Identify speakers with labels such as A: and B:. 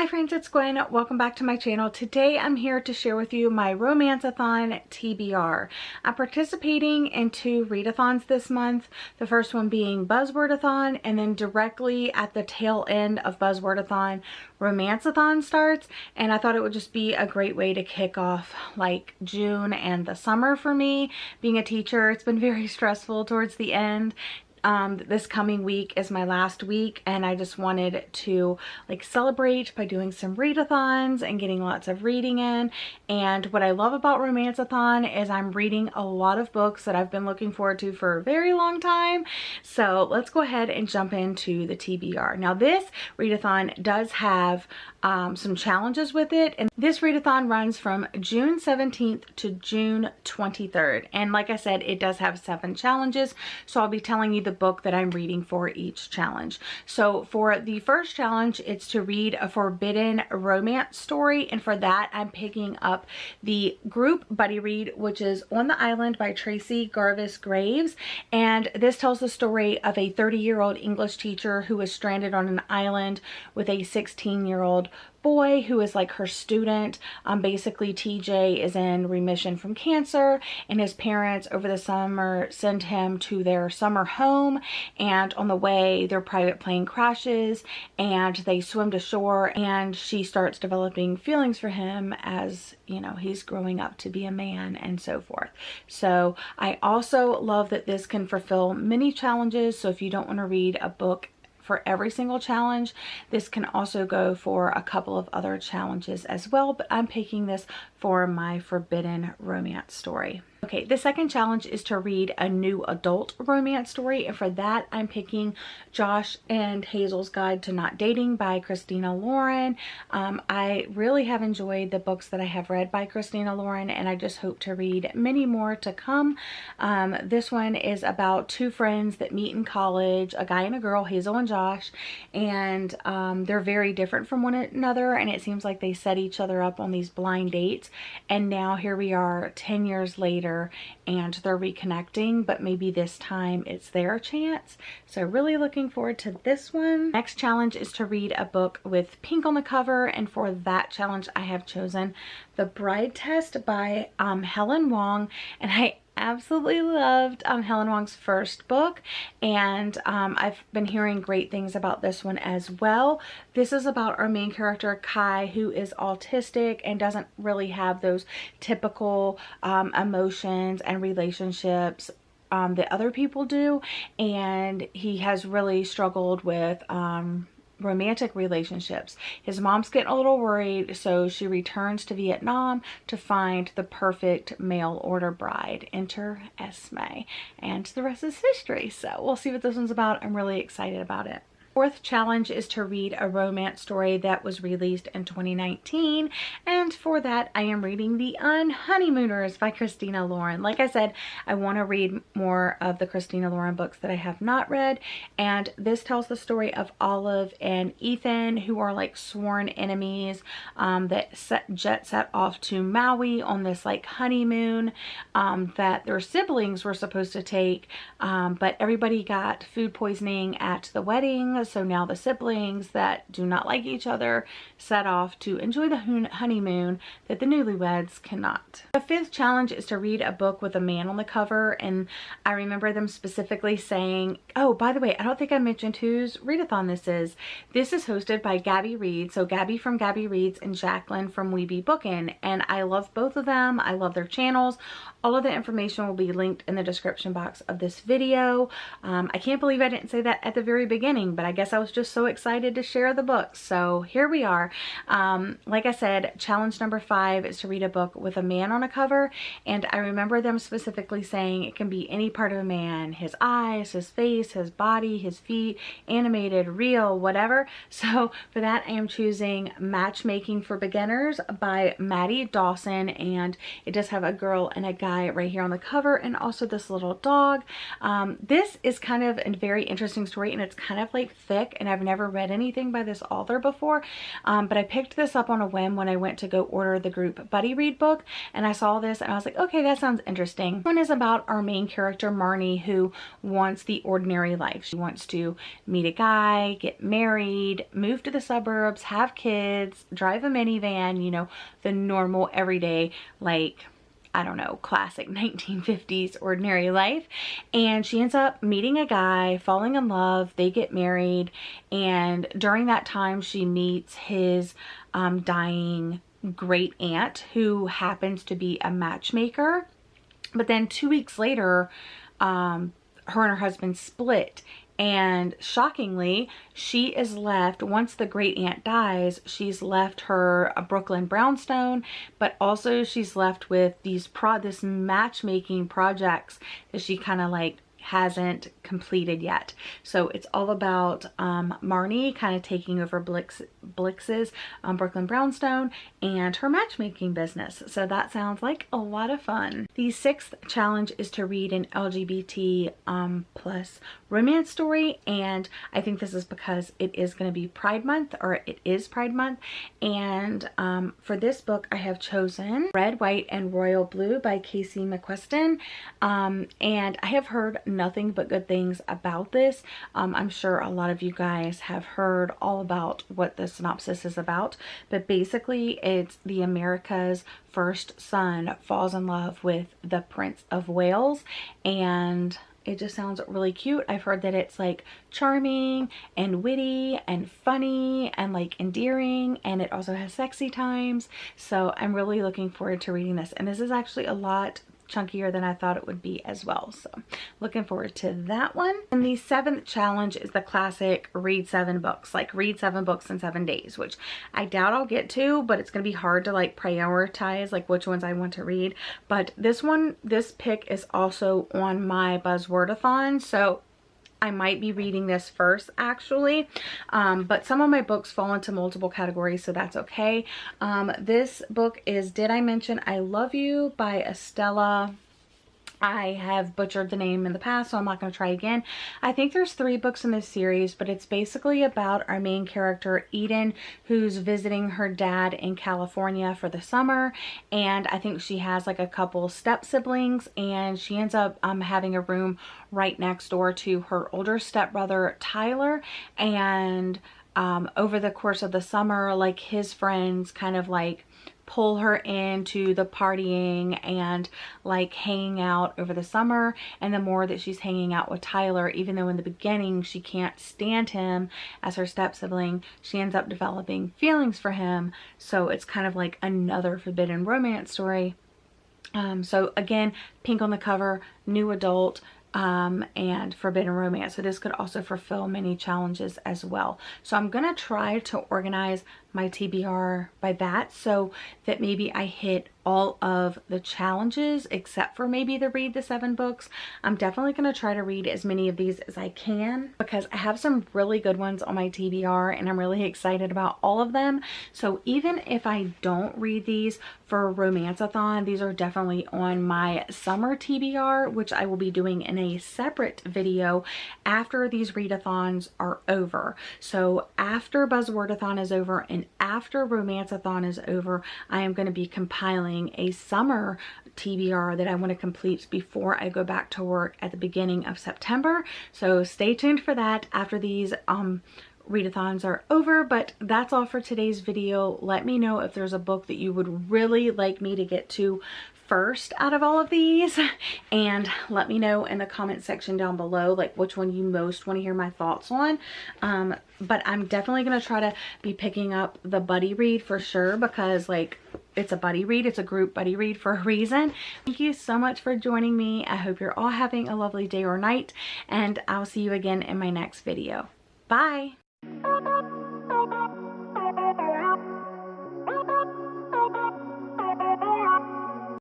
A: Hi friends, it's Gwen. Welcome back to my channel. Today I'm here to share with you my Romanceathon TBR. I'm participating in 2 readathons this month. The first one being Buzzwordathon, and then directly at the tail end of Buzzwordathon, Romanceathon starts, and I thought it would just be a great way to kick off like June and the summer for me. Being a teacher, it's been very stressful towards the end. This coming week is my last week, and I just wanted to like celebrate by doing some readathons and getting lots of reading in. And what I love about Romanceathon is I'm reading a lot of books that I've been looking forward to for a very long time. So let's go ahead and jump into the TBR. Now this readathon does have some challenges with it, and this readathon runs from June 17th to June 23rd. And like I said, it does have 7 challenges, so I'll be telling you the book that I'm reading for each challenge. So for the first challenge, it's to read a forbidden romance story, and for that I'm picking up the group buddy read, which is On the Island by Tracy Garvis Graves. And this tells the story of a 30-year-old English teacher who is stranded on an island with a 16-year-old boy who is like her student. Basically TJ is in remission from cancer, and his parents over the summer send him to their summer home, and on the way their private plane crashes and they swim to shore, and she starts developing feelings for him as, you know, he's growing up to be a man and so forth. So I also love that this can fulfill many challenges. So if you don't want to read a book for every single challenge, this can also go for a couple of other challenges as well, but I'm picking this for my forbidden romance story. Okay, the second challenge is to read a new adult romance story, and for that I'm picking Josh and Hazel's Guide to Not Dating by Christina Lauren. I really have enjoyed the books that I have read by Christina Lauren, and I just hope to read many more to come. This one is about 2 friends that meet in college, a guy and a girl, Hazel and Josh, and they're very different from one another, and it seems like they set each other up on these blind dates, and now here we are 10 years later and they're reconnecting, but maybe this time it's their chance. So really looking forward to this one. Next challenge is to read a book with pink on the cover, and for that challenge I have chosen The Bride Test by Helen Wong, and I absolutely loved Helen Wong's first book, and I've been hearing great things about this one as well. This is about our main character Kai, who is autistic and doesn't really have those typical emotions and relationships that other people do, and he has really struggled with romantic relationships. His mom's getting a little worried, so she returns to Vietnam to find the perfect mail order bride. Enter Esme, and the rest is history. So we'll see what this one's about. I'm really excited about it. Fourth challenge is to read a romance story that was released in 2019, and for that I am reading The Unhoneymooners by Christina Lauren. Like I said, I want to read more of the Christina Lauren books that I have not read, and this tells the story of Olive and Ethan, who are like sworn enemies that jet set off to Maui on this like honeymoon that their siblings were supposed to take, but everybody got food poisoning at the wedding. So now the siblings that do not like each other set off to enjoy the honeymoon that the newlyweds cannot. The fifth challenge is to read a book with a man on the cover, and I remember them specifically saying, oh, by the way, I don't think I mentioned whose readathon this is. This is hosted by Gabby Reads, so Gabby from Gabby Reads and Jacqueline from Weeby Bookin', and I love both of them. I love their channels. All of the information will be linked in the description box of this video. I can't believe I didn't say that at the very beginning, but I guess I was just so excited to share the books. So here we are. Like I said, challenge number 5 is to read a book with a man on a cover, and I remember them specifically saying it can be any part of a man, his eyes, his face, his body, his feet, animated, real, whatever. So for that I am choosing Matchmaking for Beginners by Maddie Dawson, and it does have a girl and a guy right here on the cover, and also this little dog. This is kind of a very interesting story, and it's kind of like thick, and I've never read anything by this author before, but I picked this up on a whim when I went to go order the group buddy read book, and I saw this and I was like, okay, that sounds interesting. This one is about our main character Marnie, who wants the ordinary life. She wants to meet a guy, get married, move to the suburbs, have kids, drive a minivan, you know, the normal everyday, like, I don't know, classic 1950s ordinary life. And she ends up meeting a guy, falling in love, they get married, and during that time she meets his dying great aunt, who happens to be a matchmaker. But then 2 weeks later, her and her husband split, and shockingly, she is left, once the great aunt dies, she's left her a Brooklyn brownstone, but also she's left with these this matchmaking projects that she kind of like hasn't completed yet. So it's all about Marnie kind of taking over Blix's Brooklyn brownstone and her matchmaking business. So that sounds like a lot of fun. The 6th challenge is to read an LGBT plus romance story, and I think this is because it is going to be Pride Month, or it is Pride Month. And for this book I have chosen Red, White, and Royal Blue by Casey McQuiston, and I have heard nothing but good things about this. I'm sure a lot of you guys have heard all about what the synopsis is about, but basically it's the America's first son falls in love with the Prince of Wales, and it just sounds really cute. I've heard that it's like charming and witty and funny and like endearing, and it also has sexy times. So I'm really looking forward to reading this, and this is actually a lot chunkier than I thought it would be as well. So looking forward to that one. And the 7th challenge is the classic read 7 books, like read 7 books in 7 days, which I doubt I'll get to, but it's gonna be hard to like prioritize like which ones I want to read. But this pick is also on my Buzzwordathon, so I might be reading this first actually, but some of my books fall into multiple categories, so that's okay. This book is Did I Mention I Love You by Estella. I have butchered the name in the past, so I'm not going to try again. I think there's 3 books in this series, but it's basically about our main character Eden, who's visiting her dad in California for the summer, and I think she has like a couple step siblings, and she ends up having a room right next door to her older stepbrother Tyler. And over the course of the summer, like his friends kind of like pull her into the partying and like hanging out over the summer. And the more that she's hanging out with Tyler, even though in the beginning she can't stand him as her step sibling, she ends up developing feelings for him. So it's kind of like another forbidden romance story. So again, pink on the cover, new adult, and forbidden romance. So this could also fulfill many challenges as well. So I'm gonna try to organize my TBR by that, so that maybe I hit all of the challenges except for maybe the read the 7 books. I'm definitely going to try to read as many of these as I can, because I have some really good ones on my TBR and I'm really excited about all of them. So even if I don't read these for Romanceathon, these are definitely on my summer TBR, which I will be doing in a separate video after these readathons are over. So after Buzzwordathon is over and after Romanceathon is over, I am going to be compiling a summer TBR that I want to complete before I go back to work at the beginning of September. So stay tuned for that after these readathons are over. But that's all for today's video. Let me know if there's a book that you would really like me to get to first out of all of these, and let me know in the comment section down below like which one you most want to hear my thoughts on. But I'm definitely going to try to be picking up the buddy read for sure, because like it's a buddy read, it's a group buddy read for a reason. Thank you so much for joining me. I hope you're all having a lovely day or night, and I'll see you again in my next video. Bye.